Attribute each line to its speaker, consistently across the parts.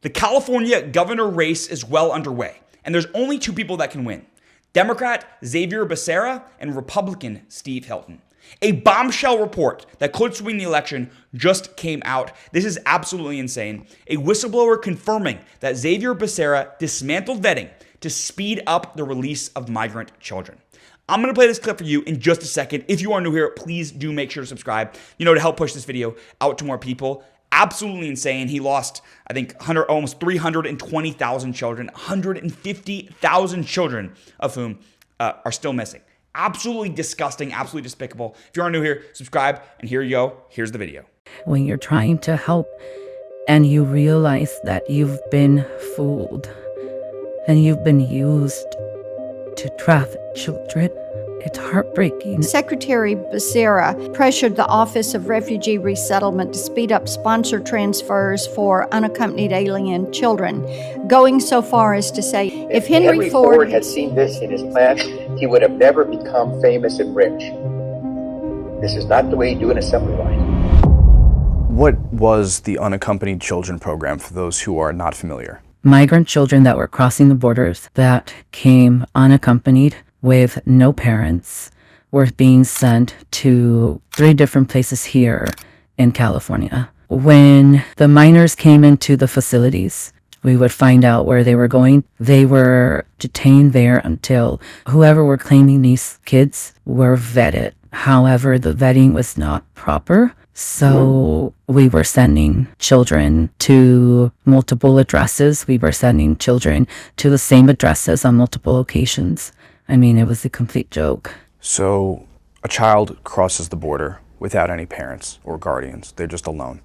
Speaker 1: The California governor race is well underway, and there's only two people that can win: Democrat Xavier Becerra and Republican Steve Hilton. A bombshell report that could swing the election just came out. This is absolutely insane. A whistleblower confirming that Xavier Becerra dismantled vetting to speed up the release of migrant children. I'm going to play this clip for you in just a second. If you are new here, please do make sure to subscribe, to help push this video out to more people. Absolutely insane. He lost, I think, almost 320,000 children, 150,000 children of whom are still missing. Absolutely disgusting, absolutely despicable. If you are new here, subscribe, and here you go. Here's the video.
Speaker 2: When you're trying to help and you realize that you've been fooled and you've been used to traffic children, it's heartbreaking.
Speaker 3: Secretary Becerra pressured the Office of Refugee Resettlement to speed up sponsor transfers for unaccompanied alien children, going so far as to say, if Henry Ford
Speaker 4: had seen this in his plan, he would have never become famous and rich. This is not the way you do an assembly line.
Speaker 5: What was the unaccompanied children program for those who are not familiar?
Speaker 2: Migrant children that were crossing the borders that came unaccompanied with no parents were being sent to 3 different places here in California. When the minors came into the facilities, we would find out where they were going. They were detained there until whoever were claiming these kids were vetted. However, the vetting was not proper. So we were sending children to multiple addresses. We were sending children to the same addresses on multiple occasions. I mean, it was a complete joke.
Speaker 5: So a child crosses the border without any parents or guardians. They're just alone.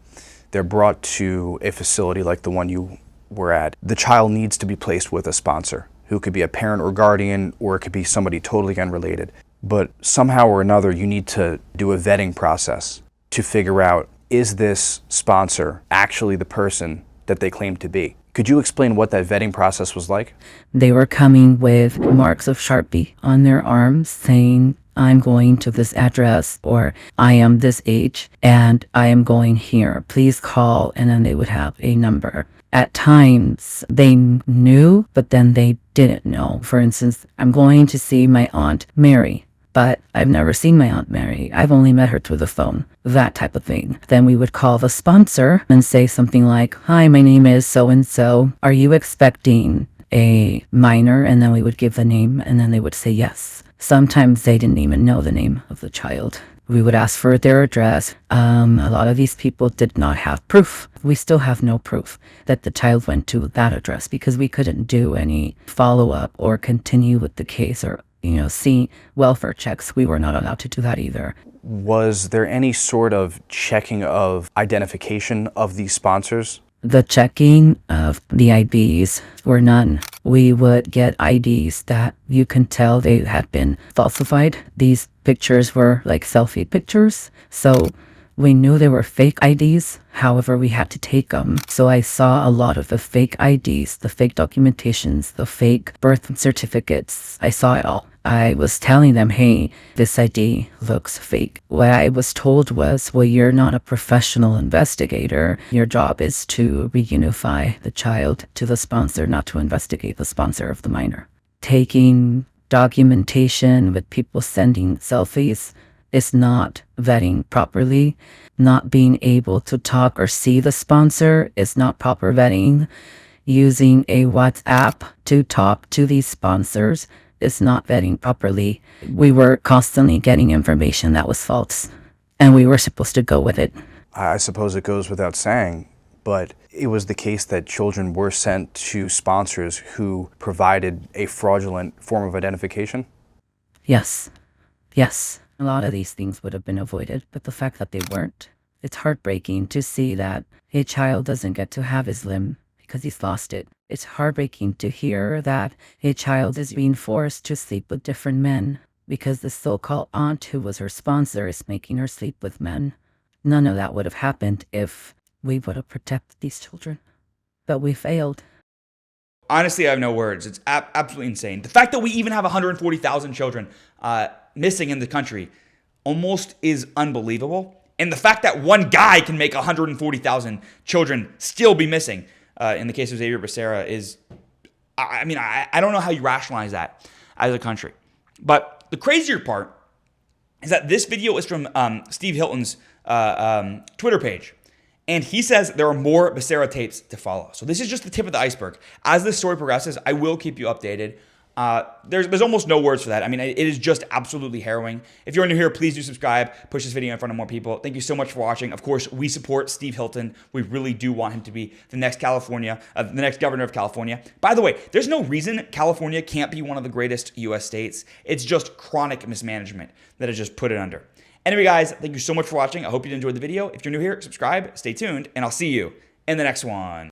Speaker 5: They're brought to a facility like the one you were at. The child needs to be placed with a sponsor who could be a parent or guardian, or it could be somebody totally unrelated. But somehow or another, you need to do a vetting process to figure out, is this sponsor actually the person that they claim to be? Could you explain what that vetting process was like?
Speaker 2: They were coming with marks of Sharpie on their arms saying, I'm going to this address, or I am this age and I am going here. Please call. And then they would have a number. At times they knew, but then they didn't know. For instance, I'm going to see my Aunt Mary, but I've never seen my Aunt Mary. I've only met her through the phone, that type of thing. Then we would call the sponsor and say something like, hi, my name is so-and-so. Are you expecting a minor? And then we would give the name, and then they would say yes. Sometimes they didn't even know the name of the child. We would ask for their address. A lot of these people did not have proof. We still have no proof that the child went to that address because we couldn't do any follow-up or continue with the case or see welfare checks. We were not allowed to do that either.
Speaker 5: Was there any sort of checking of identification of these sponsors?
Speaker 2: The checking of the IDs were none. We would get IDs that you can tell they had been falsified. These pictures were like selfie pictures. So we knew they were fake IDs. However, we had to take them. So I saw a lot of the fake IDs, the fake documentations, the fake birth certificates. I saw it all. I was telling them, hey, this ID looks fake. What I was told was, well, you're not a professional investigator. Your job is to reunify the child to the sponsor, not to investigate the sponsor of the minor. Taking documentation with people sending selfies is not vetting properly. Not being able to talk or see the sponsor is not proper vetting. Using a WhatsApp to talk to these sponsors is not vetting properly. We were constantly getting information that was false, and we were supposed to go with it.
Speaker 5: I suppose it goes without saying, but it was the case that children were sent to sponsors who provided a fraudulent form of identification?
Speaker 2: Yes. A lot of these things would have been avoided, but the fact that they weren't, it's heartbreaking to see that a child doesn't get to have his limb because he's lost it. It's heartbreaking to hear that a child is being forced to sleep with different men because the so-called aunt who was her sponsor is making her sleep with men. None of that would have happened if we would have protected these children, but we failed.
Speaker 1: Honestly, I have no words. It's absolutely insane. The fact that we even have 140,000 children missing in the country almost is unbelievable. And the fact that one guy can make 140,000 children still be missing in the case of Xavier Becerra is, I mean, I don't know how you rationalize that as a country. But the crazier part is that this video is from Steve Hilton's Twitter page. And he says there are more Becerra tapes to follow. So this is just the tip of the iceberg. As this story progresses, I will keep you updated. There's almost no words for that. I mean, it is just absolutely harrowing. If you're new here, please do subscribe. Push this video in front of more people. Thank you so much for watching. Of course, we support Steve Hilton. We really do want him to be the next the next governor of California. By the way, there's no reason California can't be one of the greatest U.S. states. It's just chronic mismanagement that has just put it under. Anyway, guys, thank you so much for watching. I hope you enjoyed the video. If you're new here, subscribe, stay tuned, and I'll see you in the next one.